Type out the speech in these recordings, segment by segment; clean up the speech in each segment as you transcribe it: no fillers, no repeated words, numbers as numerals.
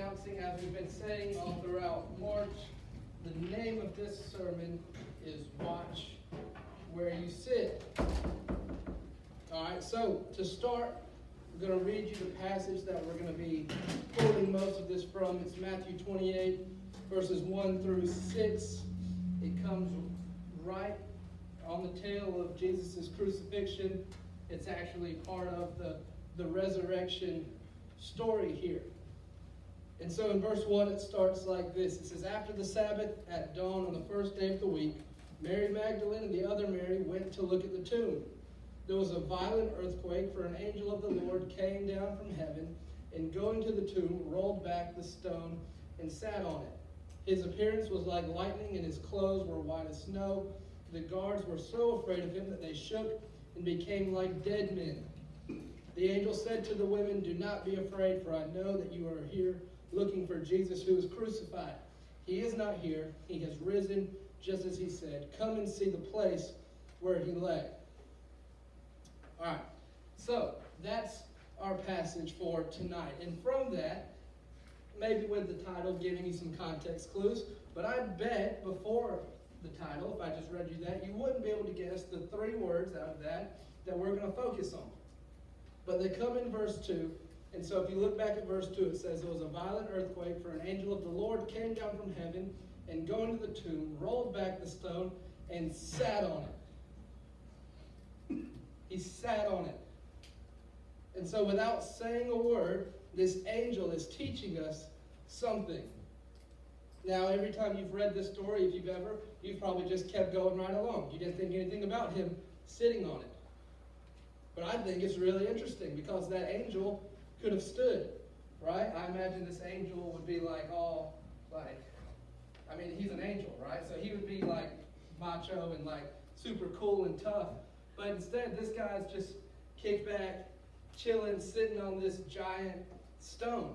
announcing, as we've been saying all throughout March, the name of this sermon is Watch Where You Sit. All right, so to start, I'm going to read you the passage that we're going to be quoting most of this from. It's Matthew 28, verses 1 through 6. It comes right on the tail of Jesus' crucifixion. It's actually part of the resurrection story here. And so in verse 1 it starts like this. It says, "After the Sabbath at dawn on the first day of the week, Mary Magdalene and the other Mary went to look at the tomb. There was a violent earthquake, for an angel of the Lord came down from heaven, and going to the tomb, rolled back the stone and sat on it. His appearance was like lightning, and his clothes were white as snow. The guards were so afraid of him that they shook and became like dead men. The angel said to the women, 'Do not be afraid, for I know that you are here looking for Jesus who was crucified. He is not here. He has risen, just as he said. Come and see the place where he lay.'" All right, so that's our passage for tonight. And from that, maybe with the title giving you some context clues, but I bet before the title, if I just read you that, you wouldn't be able to guess the three words out of that we're going to focus on. But they come in verse 2, and so if you look back at verse 2, it says, "There was a violent earthquake, for an angel of the Lord came down from heaven, and going to the tomb, rolled back the stone, and sat on it." He sat on it. And so without saying a word, this angel is teaching us something. Now, every time you've read this story, if you've probably just kept going right along. You didn't think anything about him sitting on it. But I think it's really interesting because that angel could have stood, right? I imagine this angel would be he's an angel, right? So he would be like macho and like super cool and tough. But instead, this guy's just kicked back, chilling, sitting on this giant stone.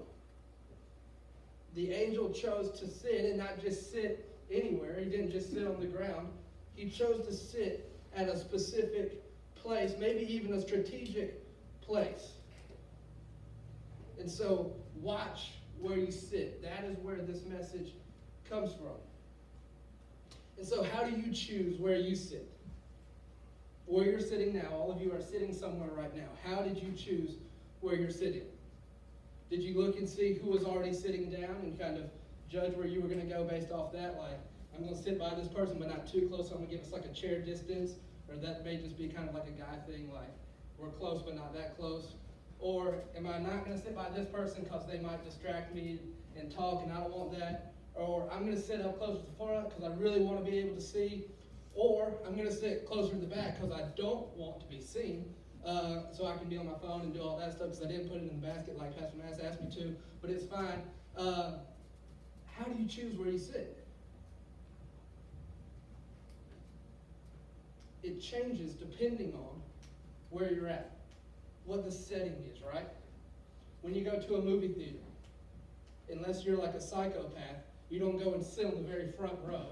The angel chose to sit and not just sit anywhere. He didn't just sit on the ground. He chose to sit at a specific place, maybe even a strategic place. And so, watch where you sit. That is where this message comes from. And so, how do you choose where you sit? Where you're sitting now, all of you are sitting somewhere right now. How did you choose where you're sitting? Did you look and see who was already sitting down and kind of judge where you were going to go based off that? Like, I'm going to sit by this person, but not too close, so I'm going to give us like a chair distance. Or that may just be kind of like a guy thing, like we're close but not that close. Or am I not going to sit by this person because they might distract me and talk and I don't want that? Or I'm going to sit up closer to the front because I really want to be able to see. Or I'm going to sit closer to the back because I don't want to be seen. So I can be on my phone and do all that stuff because I didn't put it in the basket like Pastor Mass asked me to, but it's fine. How do you choose where you sit? It changes depending on where you're at, what the setting is, right? When you go to a movie theater, unless you're like a psychopath, you don't go and sit on the very front row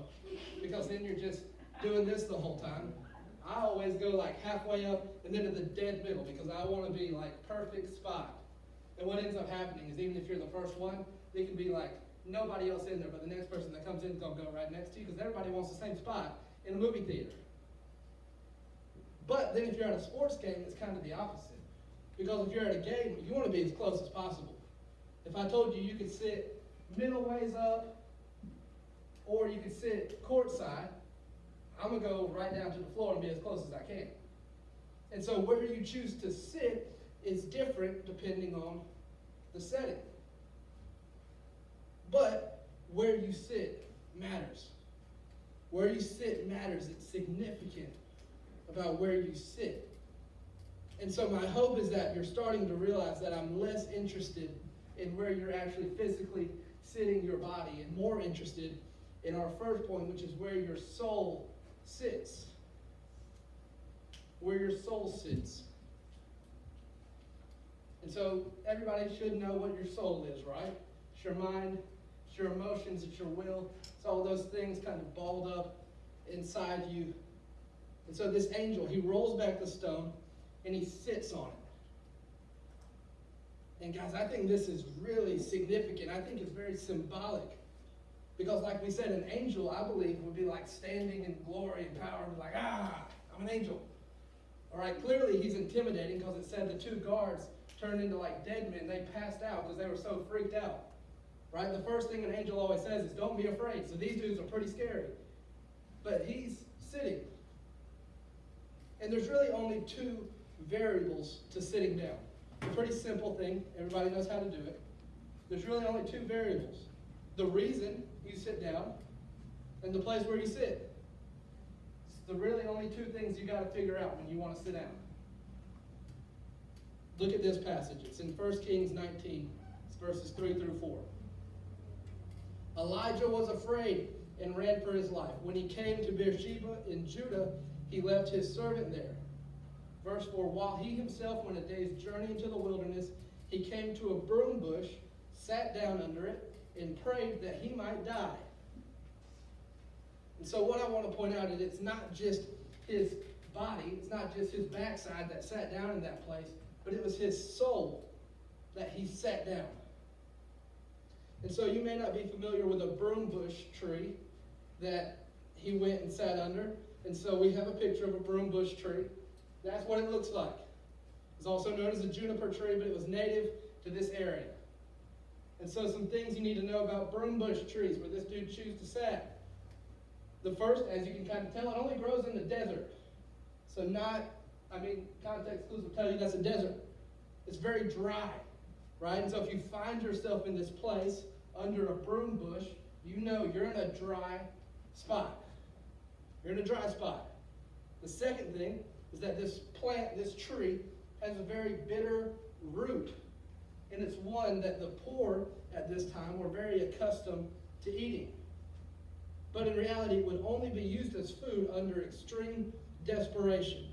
because then you're just doing this the whole time. I always go like halfway up and then to the dead middle because I want to be like perfect spot. And what ends up happening is even if you're the first one, it can be like nobody else in there, but the next person that comes in is going to go right next to you because everybody wants the same spot in a movie theater. But then if you're at a sports game, it's kind of the opposite. Because if you're at a game, you want to be as close as possible. If I told you you could sit middle ways up or you could sit courtside, I'm going to go right down to the floor and be as close as I can. And so where you choose to sit is different depending on the setting. But where you sit matters. Where you sit matters. It's significant about where you sit. And so my hope is that you're starting to realize that I'm less interested in where you're actually physically sitting your body and more interested in our first point, which is where your soul sits. Where your soul sits. And so everybody should know what your soul is, right? It's your mind, it's your emotions, it's your will. It's all those things kind of balled up inside you. And so this angel, he rolls back the stone and he sits on it. And guys, I think this is really significant. I think it's very symbolic. Because like we said, an angel, I believe, would be like standing in glory and power and be like, I'm an angel. All right, clearly he's intimidating because it said the two guards turned into like dead men. They passed out because they were so freaked out. Right? The first thing an angel always says is, don't be afraid. So these dudes are pretty scary. But he's sitting. And there's really only two variables to sitting down. It's a pretty simple thing. Everybody knows how to do it. There's really only two variables. The reason you sit down and the place where you sit. It's the really only two things you got to figure out when you want to sit down. Look at this passage. It's in 1 Kings 19. It's verses 3 through 4. Elijah was afraid and ran for his life. When he came to Beersheba in Judah, he left his servant there. Verse 4, while he himself went a day's journey into the wilderness, he came to a broom bush, sat down under it, and prayed that he might die. And so what I want to point out is it's not just his body, it's not just his backside that sat down in that place, but it was his soul that he sat down. And so you may not be familiar with a broom bush tree that he went and sat under. And so we have a picture of a broom bush tree. That's what it looks like. It's also known as a juniper tree, but it was native to this area. And so some things you need to know about broom bush trees, where this dude chose to sit. The first, as you can kind of tell, it only grows in the desert. So context clues will tell you that's a desert. It's very dry, right? And so if you find yourself in this place under a broom bush, you know you're in a dry spot. You're in a dry spot. The second thing is that this plant, this tree, has a very bitter root. And it's one that the poor at this time were very accustomed to eating. But in reality, it would only be used as food under extreme desperation.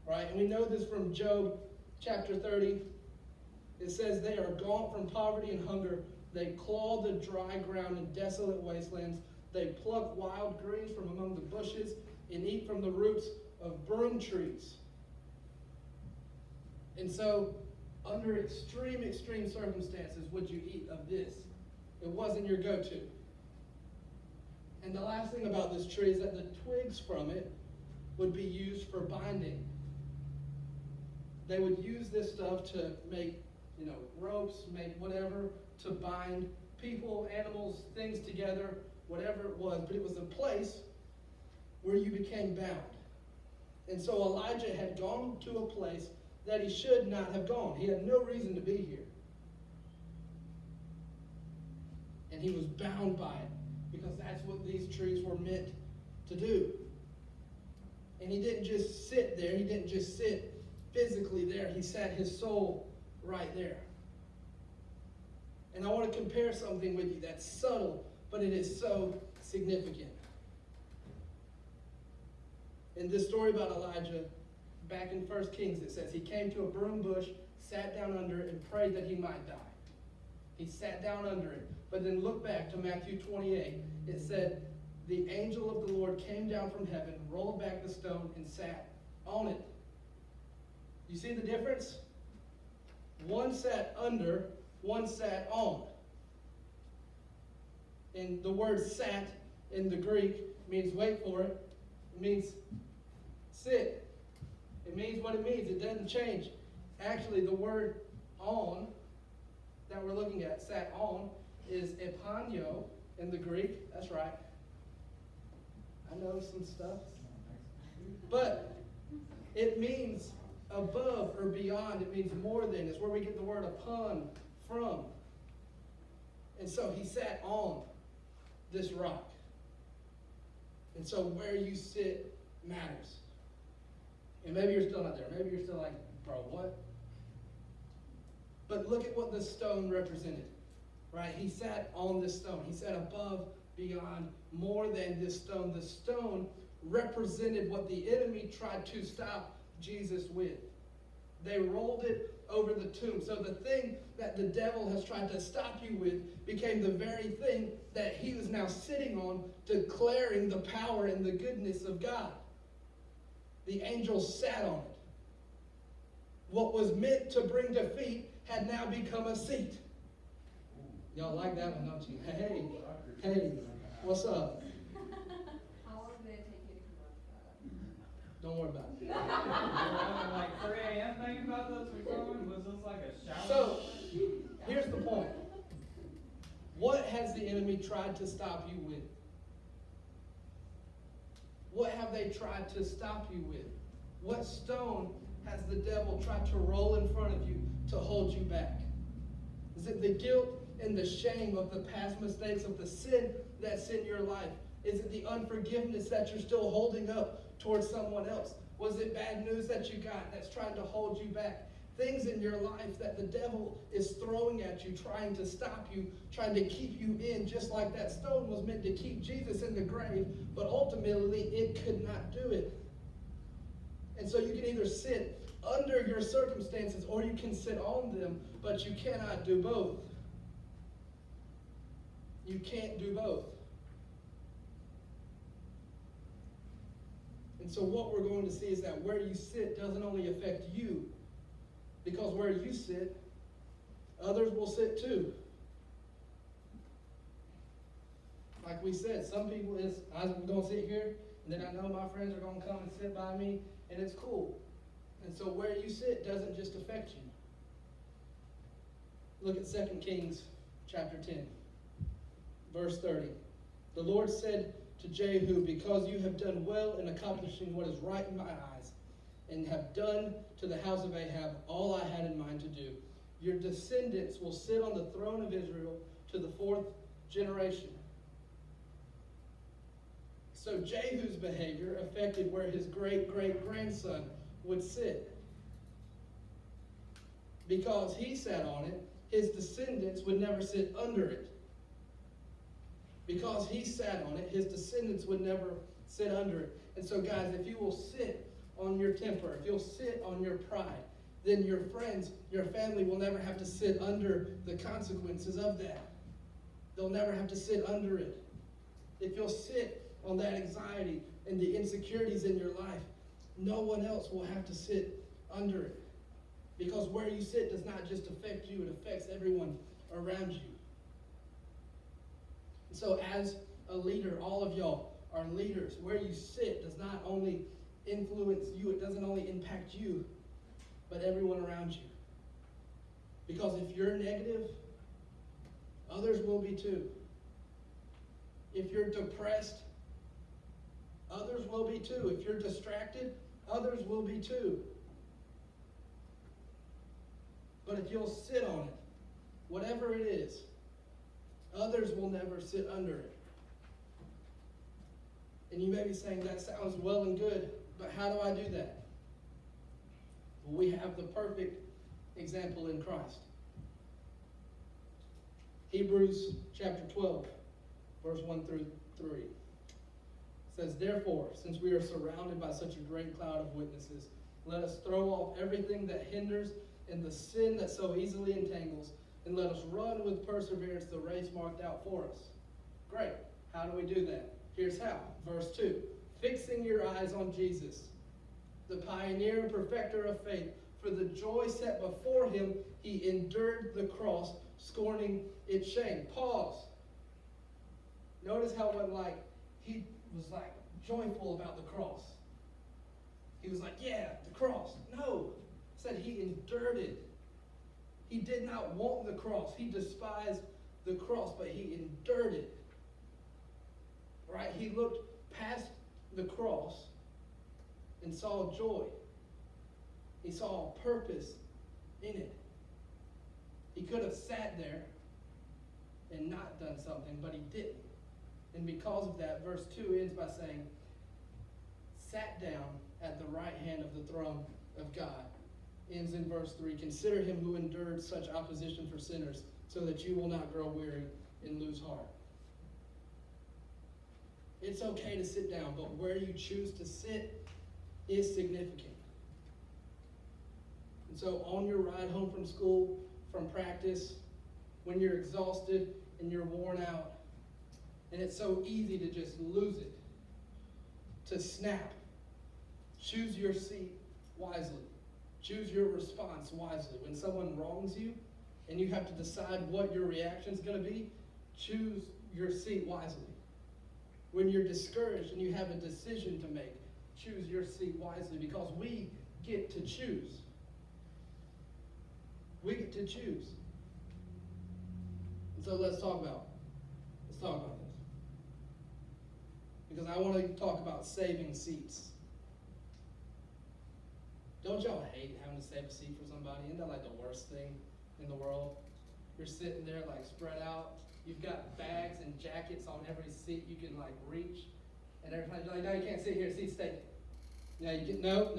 Right? And we know this from Job chapter 30. It says, they are gaunt from poverty and hunger. They claw the dry ground in desolate wastelands. They pluck wild greens from among the bushes and eat from the roots of broom trees. And so, under extreme circumstances, would you eat of this? It wasn't your go-to. And the last thing about this tree is that the twigs from it would be used for binding. They would use this stuff to make, ropes, make whatever, to bind people, animals, things together, whatever it was. But it was a place where you became bound. And so Elijah had gone to a place that he should not have gone. He had no reason to be here. And he was bound by it, because that's what these trees were meant to do. And he didn't just sit there. He didn't just sit physically there. He sat his soul right there. And I want to compare something with you that's subtle, but it is so significant. In this story about Elijah, back in 1 Kings, it says he came to a broom bush, sat down under it, and prayed that he might die. He sat down under it. But then look back to Matthew 28. It said, the angel of the Lord came down from heaven, rolled back the stone, and sat on it. You see the difference? One sat under, one sat on. And the word sat in the Greek means, wait for it, it means sit. It means what it means. It doesn't change. Actually, the word on that we're looking at, sat on, is epanio in the Greek. That's right. I know some stuff. But it means above or beyond. It means more than. It's where we get the word upon from. And so he sat on this rock. And so where you sit matters. And maybe you're still not there. Maybe you're still like, bro, what? But look at what the stone represented. Right? He sat on this stone. He sat above, beyond, more than this stone. The stone represented what the enemy tried to stop Jesus with. They rolled it over the tomb. So the thing that the devil has tried to stop you with became the very thing that he was now sitting on, declaring the power and the goodness of God. The angel sat on it. What was meant to bring defeat had now become a seat. Y'all like that one, don't you? Hey, what's up? How long did it take you to come up? Don't worry about it. You were like 3 a.m. thinking about this or something? Was this like a shower? So, here's the point. What has the enemy tried to stop you with? What have they tried to stop you with? What stone has the devil tried to roll in front of you to hold you back? Is it the guilt and the shame of the past mistakes, of the sin that's in your life? Is it the unforgiveness that you're still holding up towards someone else? Was it bad news that you got that's trying to hold you back? Things in your life that the devil is throwing at you, trying to stop you, trying to keep you in, just like that stone was meant to keep Jesus in the grave, but ultimately it could not do it. And so you can either sit under your circumstances or you can sit on them, but you cannot do both. You can't do both. And so what we're going to see is that where you sit doesn't only affect you, because where you sit, others will sit too. Like we said, some people I'm going to sit here, and then I know my friends are going to come and sit by me, and it's cool. And so where you sit doesn't just affect you. Look at 2 Kings chapter 10, verse 30. The Lord said to Jehu, because you have done well in accomplishing what is right in my eyes, and have done to the house of Ahab all I had in mind to do, your descendants will sit on the throne of Israel to the 4th generation. So Jehu's behavior affected where his great-great-grandson would sit. Because he sat on it, his descendants would never sit under it. Because he sat on it, his descendants would never sit under it. And so guys, if you will sit on your temper, if you'll sit on your pride, then your friends, your family will never have to sit under the consequences of that. They'll never have to sit under it. If you'll sit on that anxiety and the insecurities in your life, no one else will have to sit under it. Because where you sit does not just affect you, it affects everyone around you. And so as a leader, all of y'all are leaders. Where you sit does not only influence you, it doesn't only impact you, but everyone around you. Because if you're negative, others will be too. If you're depressed, others will be too. If you're distracted, others will be too. But if you'll sit on it, whatever it is, others will never sit under it. And you may be saying, that sounds well and good, but how do I do that? Well, we have the perfect example in Christ. Hebrews chapter 12, verse 1 through 3. It says, therefore, since we are surrounded by such a great cloud of witnesses, let us throw off everything that hinders and the sin that so easily entangles, and let us run with perseverance the race marked out for us. Great. How do we do that? Here's how. Verse 2. Fixing your eyes on Jesus, the pioneer and perfecter of faith, for the joy set before him, he endured the cross, scorning its shame. Pause. Notice how he was joyful about the cross. He was like, yeah, the cross. No. It said he endured it. He did not want the cross. He despised the cross, but he endured it. Right? He looked past the cross and saw joy. He saw a purpose in it. He could have sat there and not done something, but he didn't. And because of that, verse 2 ends by saying, sat down at the right hand of the throne of God. Ends in verse 3, consider him who endured such opposition for sinners, so that you will not grow weary and lose heart. It's okay to sit down, but where you choose to sit is significant. And so on your ride home from school, from practice, when you're exhausted and you're worn out, and it's so easy to just lose it, to snap, choose your seat wisely. Choose your response wisely. When someone wrongs you and you have to decide what your reaction is going to be, choose your seat wisely. When you're discouraged and you have a decision to make, choose your seat wisely, because we get to choose. We get to choose. And so let's talk about this. Because I want to talk about saving seats. Don't y'all hate having to save a seat for somebody? Isn't that like the worst thing in the world? You're sitting there like spread out. You've got bags and jackets on every seat you can like reach. And every time you're like, no, you can't sit here, seat's taken. Yeah, you get, no,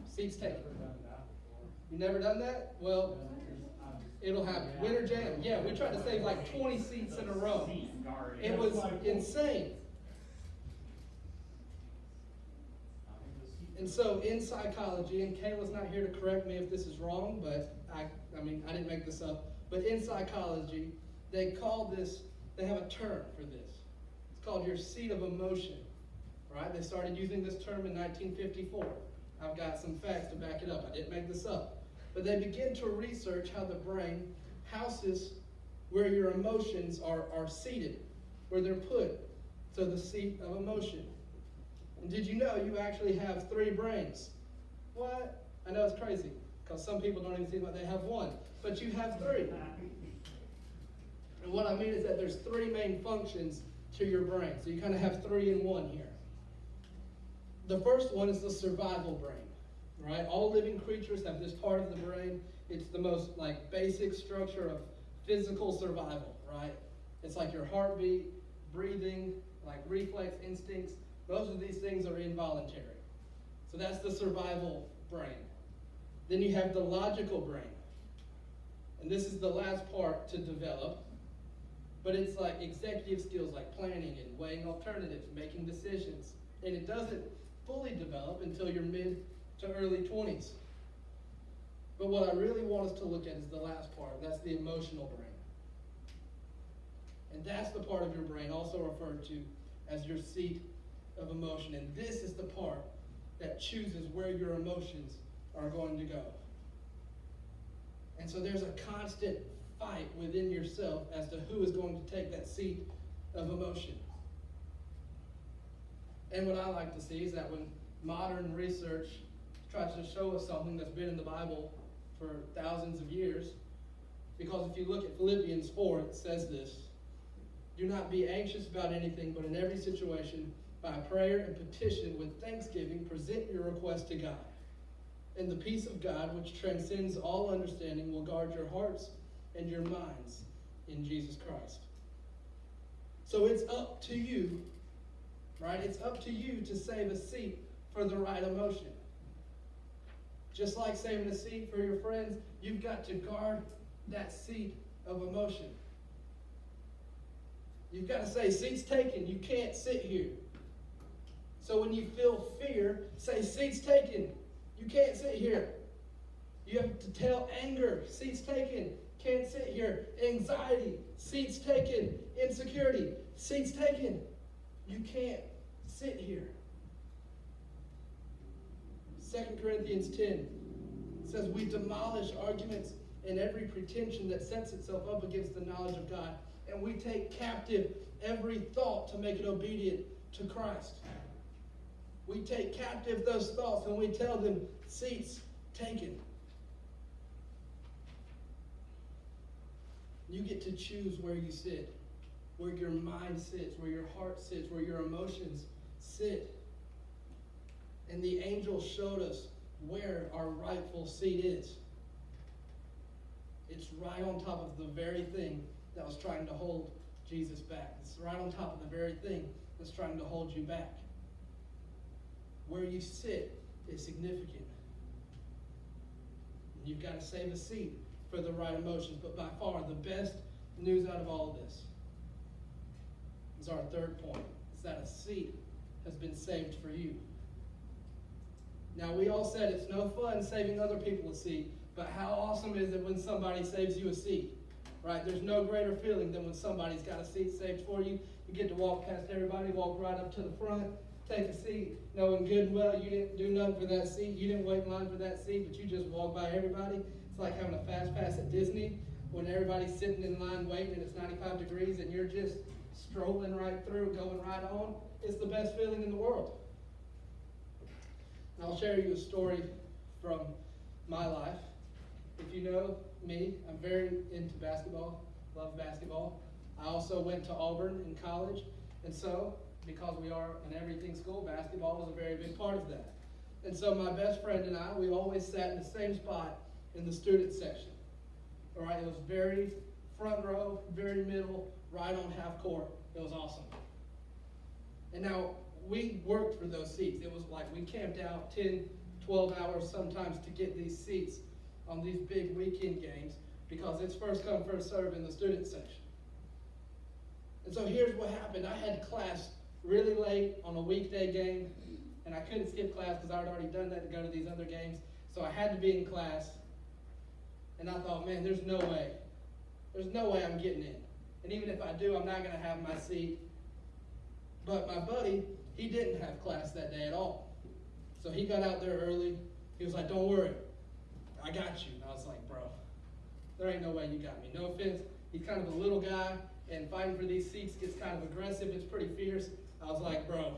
seat's taken. Never done that before. You never done that? Well, it'll happen. Winter jam. Yeah, we tried to save like 20 seats in a row. It was insane. And so in psychology, and Kayla's not here to correct me if this is wrong, but I didn't make this up. But in psychology, they have a term for this. It's called your seat of emotion, right? They started using this term in 1954. I've got some facts to back it up. I didn't make this up. But they begin to research how the brain houses where your emotions are seated, where they're put. So the seat of emotion. And did you know you actually have 3 brains? What? I know it's crazy, because some people don't even seem like they have one. But you have 3. And what I mean is that there's 3 main functions to your brain. So you kind of have 3 in 1 here. The first one is the survival brain, right? All living creatures have this part of the brain. It's the most like basic structure of physical survival, right? It's like your heartbeat, breathing, like reflex instincts. Most of these things are involuntary. So that's the survival brain. Then you have the logical brain. And this is the last part to develop. But it's like executive skills like planning and weighing alternatives, making decisions. And it doesn't fully develop until your mid to early 20s. But what I really want us to look at is the last part. That's the emotional brain. And that's the part of your brain also referred to as your seat of emotion. And this is the part that chooses where your emotions are going to go. And so there's a constant fight within yourself as to who is going to take that seat of emotion. And what I like to see is that when modern research tries to show us something that's been in the Bible for thousands of years, because if you look at Philippians 4, it says this: do not be anxious about anything, but in every situation, by prayer and petition with thanksgiving, present your request to God. And the peace of God, which transcends all understanding, will guard your hearts and your minds in Jesus Christ. So it's up to you, right? It's up to you to save a seat for the right emotion. Just like saving a seat for your friends, you've got to guard that seat of emotion. You've got to say, seat's taken, you can't sit here. So when you feel fear, say, seat's taken, you can't sit here. You have to tell anger, seat's taken, can't sit here. Anxiety, seat's taken. Insecurity, seat's taken, you can't sit here. 2 Corinthians 10 says, we demolish arguments and every pretension that sets itself up against the knowledge of God, and we take captive every thought to make it obedient to Christ. We take captive those thoughts and we tell them, seats taken. You get to choose where you sit, where your mind sits, where your heart sits, where your emotions sit. And the angel showed us where our rightful seat is. It's right on top of the very thing that was trying to hold Jesus back. It's right on top of the very thing that's trying to hold you back. Where you sit is significant. You've got to save a seat for the right emotions. But by far, the best news out of all of this is our third point. Is that a seat has been saved for you. Now, we all said it's no fun saving other people a seat, but how awesome is it when somebody saves you a seat? Right? There's no greater feeling than when somebody's got a seat saved for you. You get to walk past everybody, walk right up to the front, take a seat, knowing good and well you didn't do nothing for that seat, you didn't wait in line for that seat, but you just walked by everybody. It's like having a fast pass at Disney when everybody's sitting in line waiting and it's 95 degrees and you're just strolling right through, going right on. It's the best feeling in the world. And I'll share you a story from my life. If you know me, I'm very into basketball, love basketball. I also went to Auburn in college, and so, because we are an everything school, basketball was a very big part of that. And so my best friend and I, we always sat in the same spot in the student section. All right, it was very front row, very middle, right on half court. It was awesome. And now, we worked for those seats. It was like we camped out 10, 12 hours sometimes to get these seats on these big weekend games because it's first come, first serve in the student section. And so here's what happened. I had class really late on a weekday game, and I couldn't skip class because I had already done that to go to these other games. So I had to be in class, and I thought, man, there's no way. There's no way I'm getting in. And even if I do, I'm not going to have my seat. But my buddy, he didn't have class that day at all. So he got out there early. He was like, don't worry, I got you. And I was like, bro, there ain't no way you got me. No offense, he's kind of a little guy, and fighting for these seats gets kind of aggressive. It's pretty fierce. I was like, bro,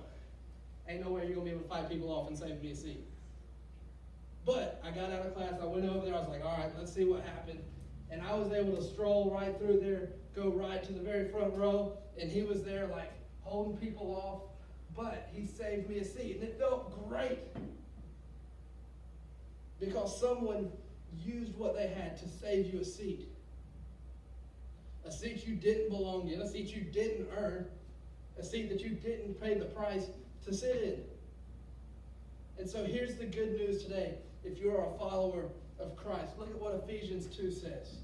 ain't no way you're going to be able to fight people off and save me a seat. But I got out of class, I went over there, I was like, all right, let's see what happened. And I was able to stroll right through there, go right to the very front row, and he was there like holding people off, but he saved me a seat, and it felt great. Because someone used what they had to save you a seat. A seat you didn't belong in, a seat you didn't earn, a seat that you didn't pay the price to sit in. And so here's the good news today. If you're a follower of Christ, look at what Ephesians 2 says.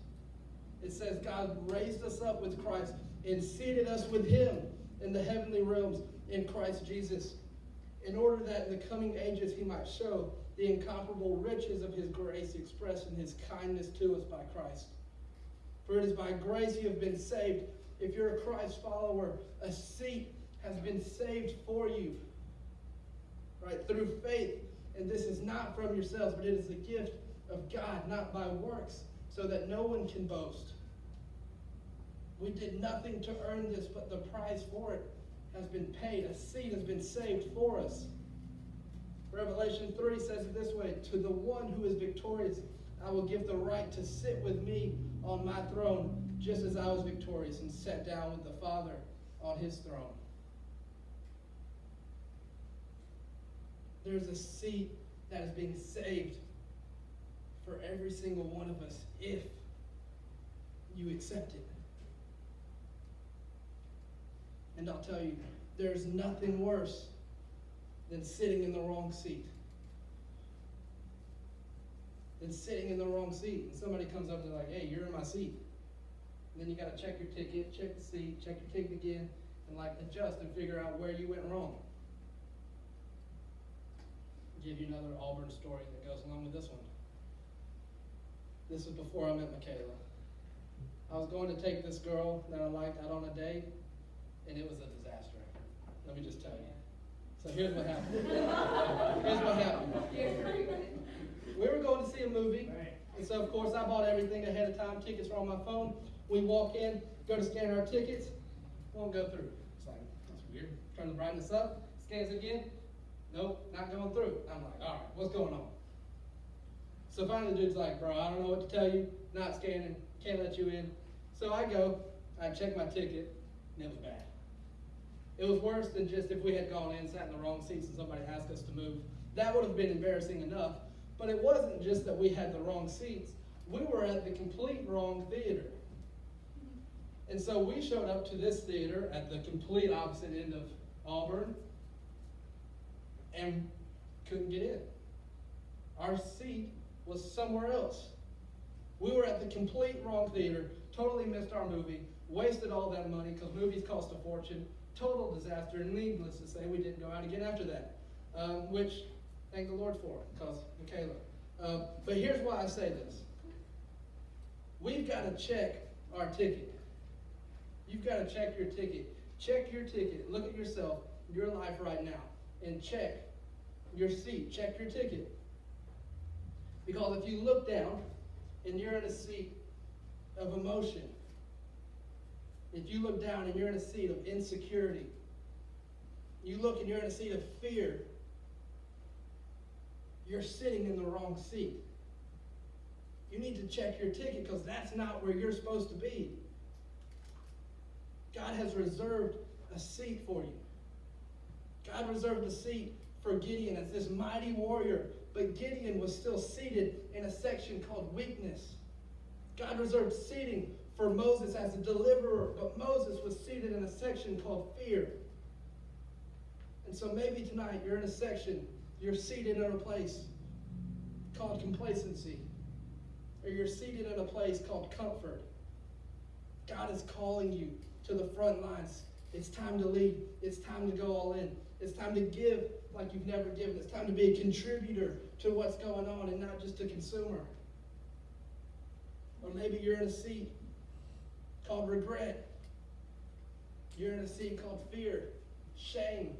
It says, God raised us up with Christ and seated us with him in the heavenly realms in Christ Jesus, in order that in the coming ages he might show the incomparable riches of his grace expressed in his kindness to us by Christ. For it is by grace you have been saved. If you're a Christ follower, a seat has been saved for you, right, through faith. And this is not from yourselves, but it is the gift of God, not by works, so that no one can boast. We did nothing to earn this, but the price for it has been paid. A seat has been saved for us. Revelation 3 says it this way, to the one who is victorious, I will give the right to sit with me on my throne, just as I was victorious and sat down with the Father on his throne. There's a seat that is being saved for every single one of us if you accept it. And I'll tell you, there's nothing worse than sitting in the wrong seat. Than sitting in the wrong seat. And somebody comes up and they're like, hey, you're in my seat. And then you got to check your ticket, check the seat, check your ticket again, and like adjust and figure out where you went wrong. I'll give you another Auburn story that goes along with this one. This was before I met Michaela. I was going to take this girl that I liked out on a date, and it was a disaster. Let me just tell you. So here's what happened. Here's what happened. We were going to see a movie, and so of course I bought everything ahead of time. Tickets were on my phone. We walk in, go to scan our tickets, won't go through. It's like, that's weird. Turn the brightness up, scans again. Nope, not going through. I'm like, all right, what's going on? So finally the dude's like, bro, I don't know what to tell you. Not scanning, can't let you in. So I go, I check my ticket, and it was bad. It was worse than just if we had gone in, sat in the wrong seats, and somebody asked us to move. That would have been embarrassing enough. But it wasn't just that we had the wrong seats. We were at the complete wrong theater. And so we showed up to this theater at the complete opposite end of Auburn and couldn't get in. Our seat was somewhere else. We were at the complete wrong theater, totally missed our movie, wasted all that money because movies cost a fortune, total disaster, and needless to say, we didn't go out again after that, which, thank the Lord for it, because Michaela. But here's why I say this. We've got to check our ticket. You've got to check your ticket. Check your ticket. Look at yourself, your life right now. and check your seat, check your ticket. Because if you look down and you're in a seat of emotion, if you look down and you're in a seat of insecurity, you look and you're in a seat of fear, you're sitting in the wrong seat. You need to check your ticket because that's not where you're supposed to be. God has reserved a seat for you. God reserved a seat for Gideon as this mighty warrior, but Gideon was still seated in a section called weakness. God reserved seating for Moses as a deliverer, but Moses was seated in a section called fear. And so maybe tonight you're in a section, you're seated in a place called complacency, or you're seated in a place called comfort. God is calling you to the front lines. It's time to lead. It's time to go all in. It's time to give like you've never given. It's time to be a contributor to what's going on and not just a consumer. Or maybe you're in a seat called regret. You're in a seat called fear, shame,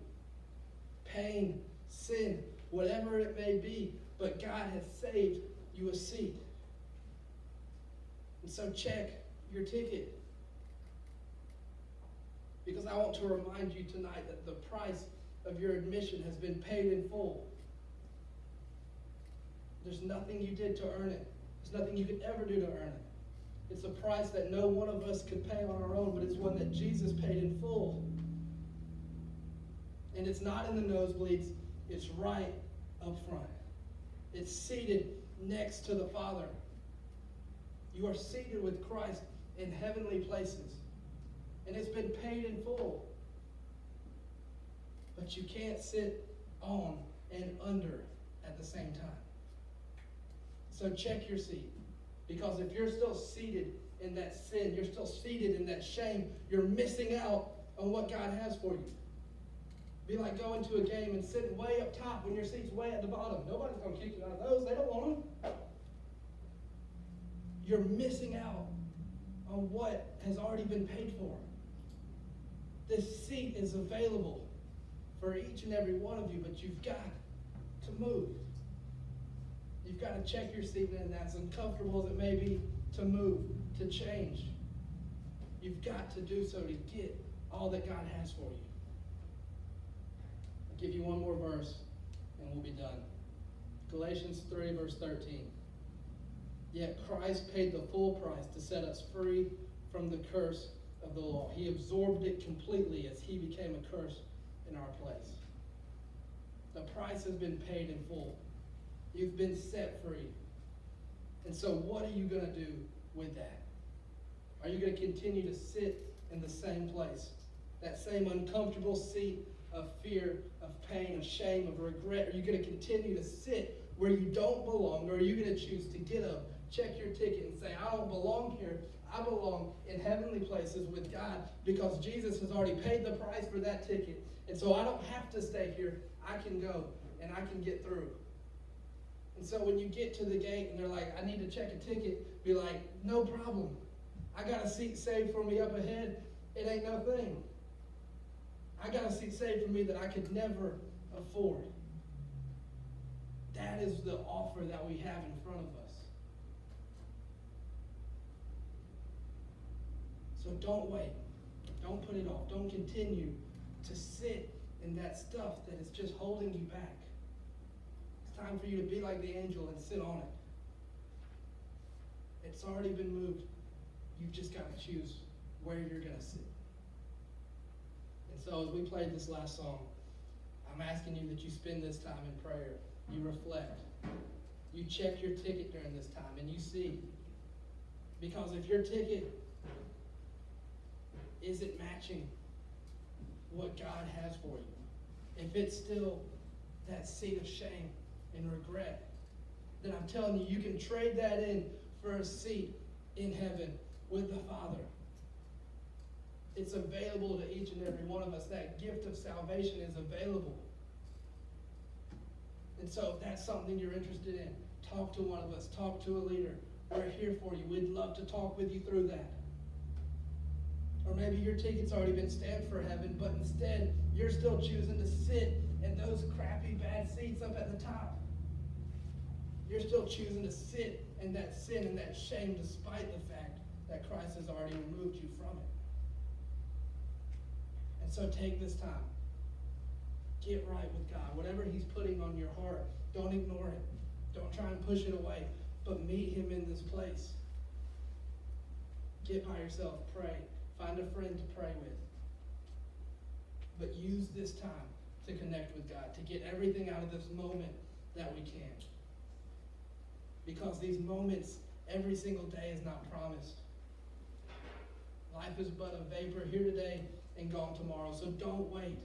pain, sin, whatever it may be. But God has saved you a seat. And so check your ticket. Because I want to remind you tonight that the price of your admission has been paid in full. There's nothing you did to earn it. There's nothing you could ever do to earn it. It's a price that no one of us could pay on our own, but it's one that Jesus paid in full. And it's not in the nosebleeds, it's right up front. It's seated next to the Father. You are seated with Christ in heavenly places. And it's been paid in full. But you can't sit on and under at the same time. So check your seat. Because if you're still seated in that sin, you're still seated in that shame, you're missing out on what God has for you. Be like going to a game and sitting way up top when your seat's way at the bottom. Nobody's going to kick you out of those. They don't want them. You're missing out on what has already been paid for. This seat is available for each and every one of you, but you've got to move. You've got to check your seat, and that's uncomfortable as it may be, to move, to change. You've got to do so to get all that God has for you. I'll give you one more verse, and we'll be done. Galatians 3, verse 13. Yet Christ paid the full price to set us free from the curse of the law. He absorbed it completely as he became a curse in our place. The price has been paid in full. You've been set free. And so what are you going to do with that? Are you going to continue to sit in the same place? That same uncomfortable seat of fear, of pain, of shame, of regret? Are you going to continue to sit where you don't belong? Or are you going to choose to get up, check your ticket, and say, I don't belong here. I belong in heavenly places with God because Jesus has already paid the price for that ticket. And so I don't have to stay here. I can go and I can get through. And so when you get to the gate and they're like, I need to check a ticket, be like, no problem. I got a seat saved for me up ahead. It ain't no thing. I got a seat saved for me that I could never afford. That is the offer that we have in front of us. So don't wait. Don't put it off. Don't continue to sit in that stuff that is just holding you back. It's time for you to be like the angel and sit on it. It's already been moved. You've just got to choose where you're going to sit. And so as we played this last song, I'm asking you that you spend this time in prayer. You reflect. You check your ticket during this time and you see. Because if your ticket isn't matching what God has for you, if it's still that seat of shame and regret, then I'm telling you, you can trade that in for a seat in heaven with the Father. It's available to each and every one of us. That gift of salvation is available. And so if that's something you're interested in, talk to one of us. Talk to a leader. We're here for you. We'd love to talk with you through that. Or maybe your ticket's already been stamped for heaven, but instead you're still choosing to sit in those crappy, bad seats up at the top. You're still choosing to sit in that sin and that shame despite the fact that Christ has already removed you from it. And so take this time. Get right with God. Whatever He's putting on your heart, don't ignore it. Don't try and push it away, but meet Him in this place. Get by yourself, pray. Find a friend to pray with. But use this time to connect with God, to get everything out of this moment that we can. Because these moments every single day is not promised. Life is but a vapor, here today and gone tomorrow. So don't wait.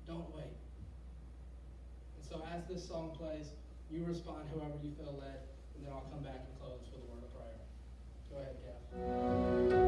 Don't wait. And so as this song plays, you respond however you feel led, and then I'll come back and close with a word of prayer. Go ahead, Gav.